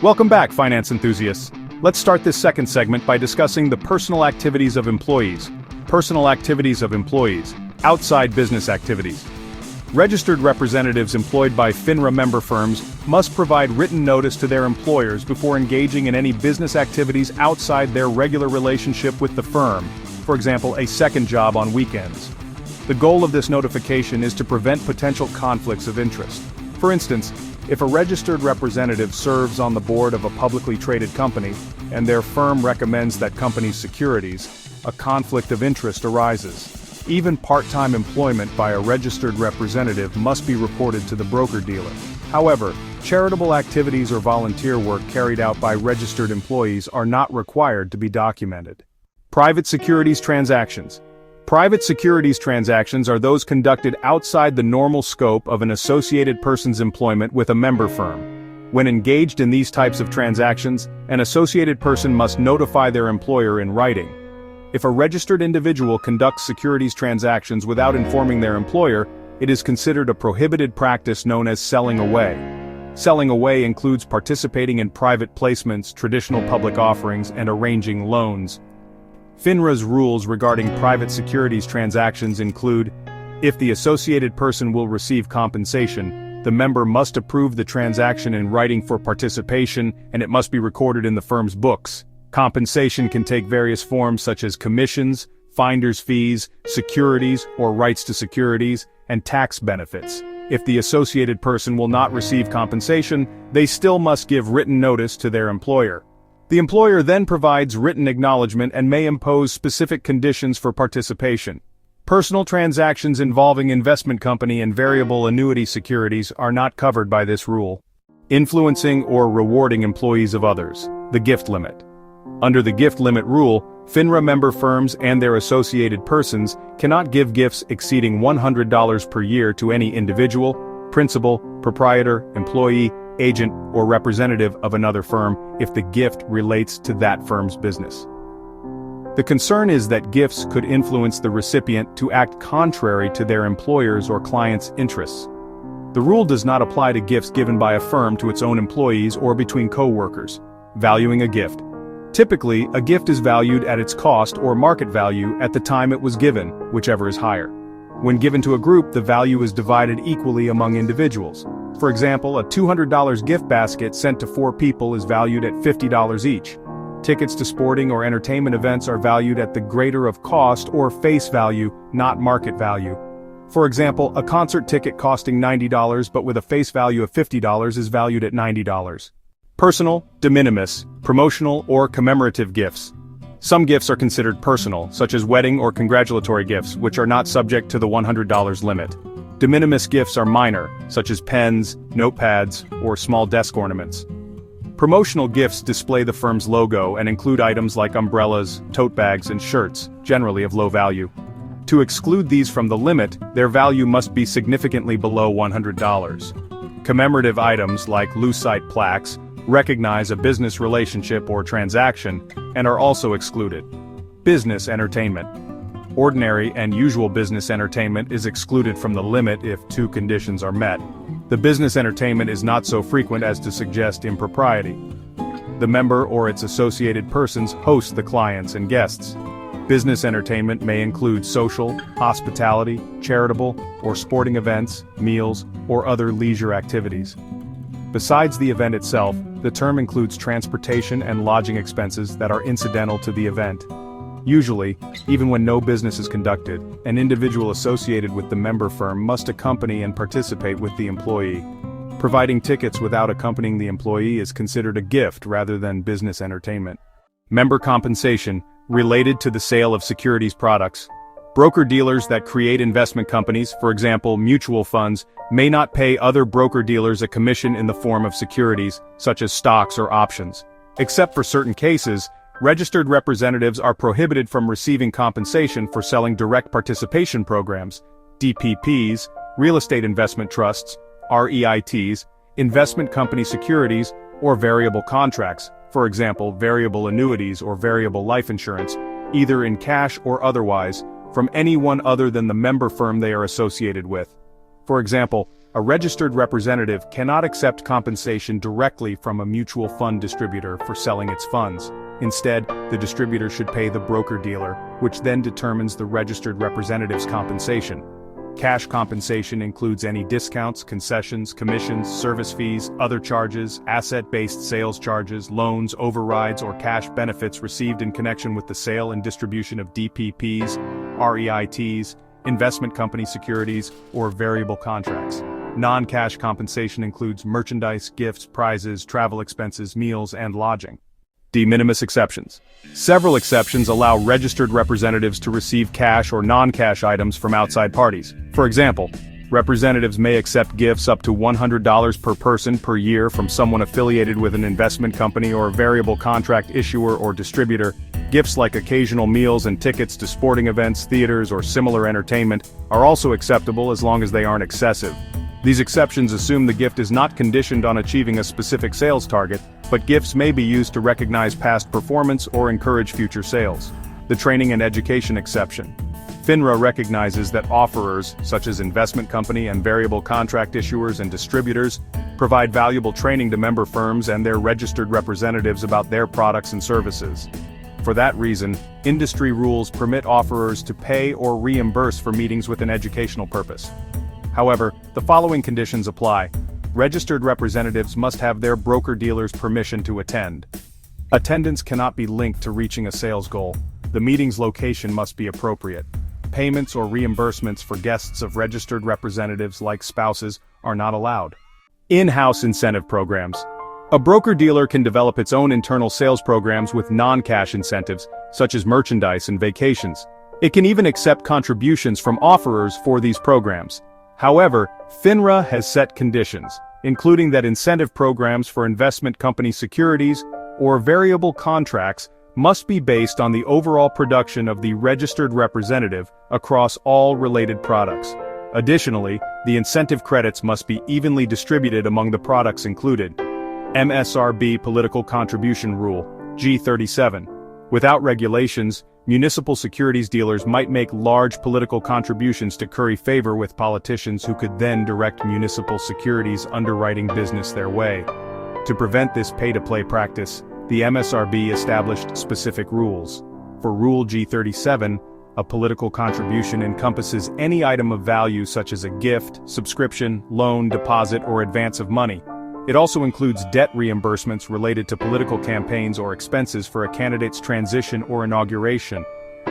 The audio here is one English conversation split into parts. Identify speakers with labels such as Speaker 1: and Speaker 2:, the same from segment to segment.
Speaker 1: Welcome back, finance enthusiasts. Let's start this second segment by discussing the personal activities of employees. Personal activities of employees, outside business activities. Registered representatives employed by FINRA member firms must provide written notice to their employers before engaging in any business activities outside their regular relationship with the firm, for example, a second job on weekends. The goal of this notification is to prevent potential conflicts of interest. For instance, if a registered representative serves on the board of a publicly traded company, and their firm recommends that company's securities, a conflict of interest arises. Even part-time employment by a registered representative must be reported to the broker-dealer. However, charitable activities or volunteer work carried out by registered employees are not required to be documented. Private securities transactions. Private securities transactions are those conducted outside the normal scope of an associated person's employment with a member firm. When engaged in these types of transactions, an associated person must notify their employer in writing. If a registered individual conducts securities transactions without informing their employer, it is considered a prohibited practice known as selling away. Selling away includes participating in private placements, traditional public offerings, and arranging loans. FINRA's rules regarding private securities transactions include, if the associated person will receive compensation, the member must approve the transaction in writing for participation, and it must be recorded in the firm's books. Compensation can take various forms such as commissions, finder's fees, securities or rights to securities, and tax benefits. If the associated person will not receive compensation, they still must give written notice to their employer. The employer then provides written acknowledgement and may impose specific conditions for participation. Personal transactions involving investment company and variable annuity securities are not covered by this rule. Influencing or rewarding employees of others. The gift limit. Under the gift limit rule, FINRA member firms and their associated persons cannot give gifts exceeding $100 per year to any individual, principal, proprietor, employee, agent, or representative of another firm if the gift relates to that firm's business. The concern is that gifts could influence the recipient to act contrary to their employer's or client's interests. The rule does not apply to gifts given by a firm to its own employees or between co-workers. Valuing a gift. Typically, a gift is valued at its cost or market value at the time it was given, whichever is higher. When given to a group, the value is divided equally among individuals. For example, a $200 gift basket sent to 4 people is valued at $50 each. Tickets to sporting or entertainment events are valued at the greater of cost or face value, not market value. For example, a concert ticket costing $90 but with a face value of $50 is valued at $90. Personal, de minimis, promotional or commemorative gifts. Some gifts are considered personal, such as wedding or congratulatory gifts, which are not subject to the $100 limit. De minimis gifts are minor, such as pens, notepads, or small desk ornaments. Promotional gifts display the firm's logo and include items like umbrellas, tote bags, and shirts, generally of low value. To exclude these from the limit, their value must be significantly below $100. Commemorative items like lucite plaques recognize a business relationship or transaction and are also excluded. Business entertainment. Ordinary and usual business entertainment is excluded from the limit if 2 conditions are met. The business entertainment is not so frequent as to suggest impropriety. The member or its associated persons host the clients and guests. Business entertainment may include social, hospitality, charitable, or sporting events, meals, or other leisure activities. Besides the event itself, the term includes transportation and lodging expenses that are incidental to the event. Usually, even when no business is conducted, an individual associated with the member firm must accompany and participate with the employee. Providing tickets without accompanying the employee is considered a gift rather than business entertainment. Member compensation, related to the sale of securities products. Broker-dealers that create investment companies, for example mutual funds, may not pay other broker-dealers a commission in the form of securities, such as stocks or options. Except for certain cases, registered representatives are prohibited from receiving compensation for selling direct participation programs, DPPs, real estate investment trusts, REITs, investment company securities, or variable contracts, for example variable annuities or variable life insurance, either in cash or otherwise, from anyone other than the member firm they are associated with. For example, A registered representative cannot accept compensation directly from a mutual fund distributor for selling its funds. Instead, the distributor should pay the broker-dealer, which then determines the registered representative's compensation. Cash compensation includes any discounts, concessions, commissions, service fees, other charges, asset-based sales charges, loans, overrides, or cash benefits received in connection with the sale and distribution of DPPs, REITs, investment company securities, or variable contracts. Non-cash compensation includes merchandise, gifts, prizes, travel expenses, meals, and lodging. De minimis exceptions. Several exceptions allow registered representatives to receive cash or non-cash items from outside parties. For example, representatives may accept gifts up to $100 per person per year from someone affiliated with an investment company or variable contract issuer or distributor. Gifts like occasional meals and tickets to sporting events, theaters, or similar entertainment are also acceptable as long as they aren't excessive. These exceptions assume the gift is not conditioned on achieving a specific sales target, but gifts may be used to recognize past performance or encourage future sales. The training and education exception. FINRA recognizes that offerers, such as investment company and variable contract issuers and distributors, provide valuable training to member firms and their registered representatives about their products and services. For that reason, industry rules permit offerers to pay or reimburse for meetings with an educational purpose. However, the following conditions apply. Registered representatives must have their broker-dealer's permission to attend. Attendance cannot be linked to reaching a sales goal. The meeting's location must be appropriate. Payments or reimbursements for guests of registered representatives like spouses are not allowed. In-house incentive programs. A broker-dealer can develop its own internal sales programs with non-cash incentives, such as merchandise and vacations. It can even accept contributions from offerers for these programs. However, FINRA has set conditions, including that incentive programs for investment company securities or variable contracts must be based on the overall production of the registered representative across all related products. Additionally, the incentive credits must be evenly distributed among the products included. MSRB Political Contribution Rule, G37. Without regulations, municipal securities dealers might make large political contributions to curry favor with politicians who could then direct municipal securities underwriting business their way. To prevent this pay-to-play practice, the MSRB established specific rules. For Rule G37, a political contribution encompasses any item of value such as a gift, subscription, loan, deposit, or advance of money. It also includes debt reimbursements related to political campaigns or expenses for a candidate's transition or inauguration.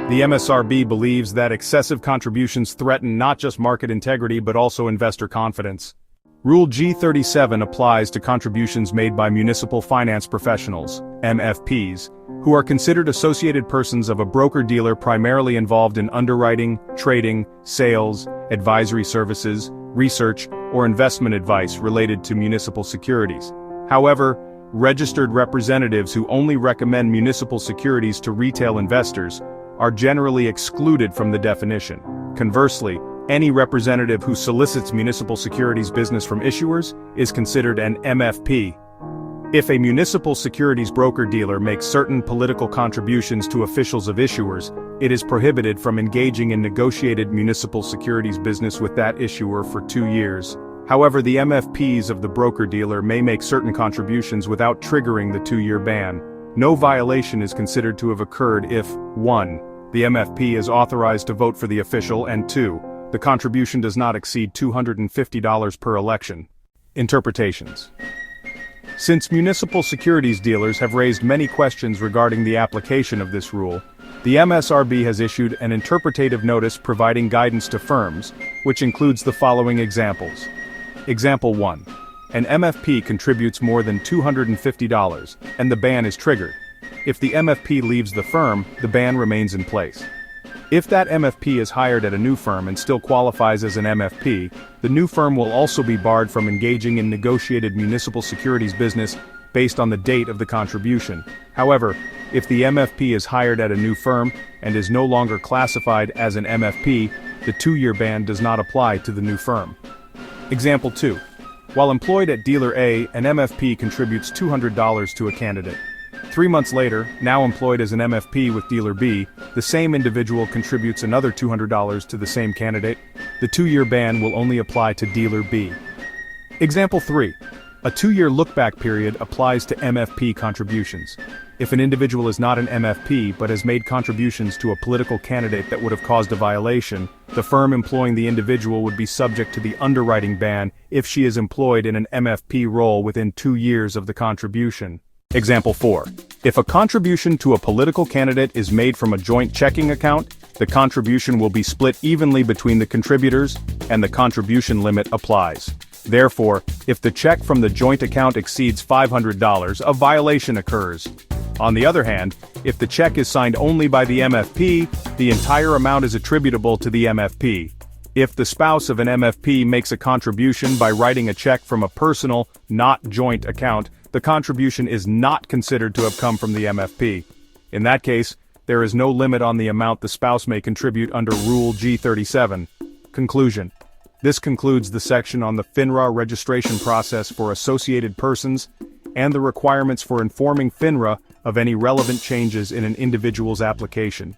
Speaker 1: The MSRB believes that excessive contributions threaten not just market integrity but also investor confidence. Rule G37 applies to contributions made by municipal finance professionals, MFPs, who are considered associated persons of a broker-dealer primarily involved in underwriting, trading, sales, advisory services, research, or investment advice related to municipal securities. However, registered representatives who only recommend municipal securities to retail investors are generally excluded from the definition. Conversely, any representative who solicits municipal securities business from issuers is considered an MFP. If a municipal securities broker-dealer makes certain political contributions to officials of issuers, it is prohibited from engaging in negotiated municipal securities business with that issuer for 2 years. However, the MFPs of the broker-dealer may make certain contributions without triggering the 2-year ban. No violation is considered to have occurred if 1. The MFP is authorized to vote for the official and 2. The contribution does not exceed $250 per election. Interpretations. Since municipal securities dealers have raised many questions regarding the application of this rule, the MSRB has issued an interpretative notice providing guidance to firms, which includes the following examples. Example 1. An MFP contributes more than $250, and the ban is triggered. If the MFP leaves the firm, the ban remains in place. If that MFP is hired at a new firm and still qualifies as an MFP, the new firm will also be barred from engaging in negotiated municipal securities business based on the date of the contribution. However, if the MFP is hired at a new firm and is no longer classified as an MFP, the 2-year ban does not apply to the new firm. Example 2. While employed at dealer A, an MFP contributes $200 to a candidate. 3 months later, now employed as an MFP with dealer B, the same individual contributes another $200 to the same candidate. The 2-year ban will only apply to dealer B. Example 3. A 2-year look-back period applies to MFP contributions. If an individual is not an MFP but has made contributions to a political candidate that would have caused a violation, the firm employing the individual would be subject to the underwriting ban if she is employed in an MFP role within 2 years of the contribution. Example 4. If a contribution to a political candidate is made from a joint checking account, the contribution will be split evenly between the contributors, and the contribution limit applies. Therefore, if the check from the joint account exceeds $500, a violation occurs. On the other hand, if the check is signed only by the MFP, the entire amount is attributable to the MFP. If the spouse of an MFP makes a contribution by writing a check from a personal, not joint account, the contribution is not considered to have come from the MFP. In that case, there is no limit on the amount the spouse may contribute under Rule G37. Conclusion. This concludes the section on the FINRA registration process for associated persons and the requirements for informing FINRA of any relevant changes in an individual's application.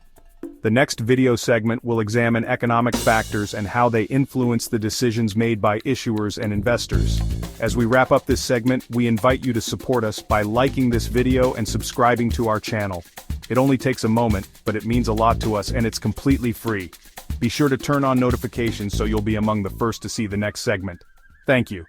Speaker 1: The next video segment will examine economic factors and how they influence the decisions made by issuers and investors. As we wrap up this segment, we invite you to support us by liking this video and subscribing to our channel. It only takes a moment, but it means a lot to us and it's completely free. Be sure to turn on notifications so you'll be among the first to see the next segment. Thank you.